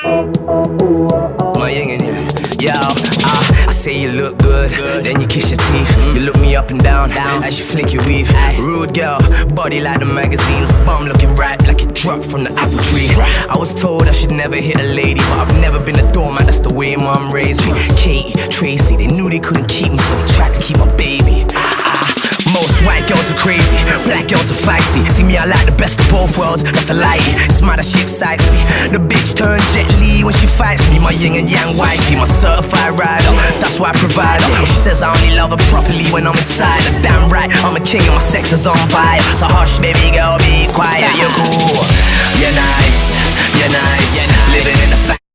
My yin and yang. Yo, I say you look good, then you kiss your teeth. You look me up and down as you flick your weave. Rude girl, body like the magazines, bum looking ripe like it dropped from the apple tree. I was told I should never hit a lady, but I've never been a doormat, that's the way mom raised me. Katie, Tracy, they knew they couldn't keep me, so they tried to keep my baby. Most white girls are crazy, black girls are feisty. See me, I like the best of both worlds, that's a lie. It's mad that she excites me. The bitch turned Jet Li when she fights me. My yin and yang wifey, my certified rider, that's why I provide her. She says I only love her properly when I'm inside her. Damn right, I'm a king and my sex is on fire. So hush baby girl, be quiet, you're cool. You're nice, you're nice, living in the